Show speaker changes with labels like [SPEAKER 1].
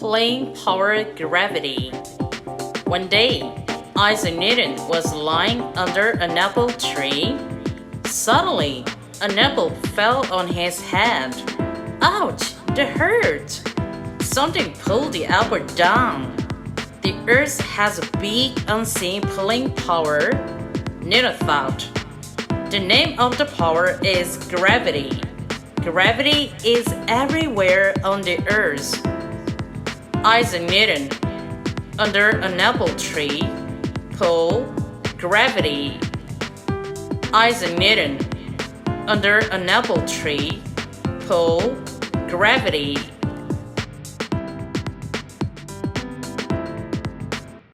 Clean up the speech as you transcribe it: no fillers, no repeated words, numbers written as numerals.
[SPEAKER 1] playing power gravity. One day, Isaac Newton was lying under an apple tree. Suddenly, an apple fell on his head. Ouch! That hurt! Something pulled the apple down. The earth has a big unseen pulling power, Newton thought. The name of the power is gravity. Gravity is everywhere on the earth. Isaac Newton, under an apple tree, pull, gravity. Isaac Newton, under an apple tree, pull, gravity.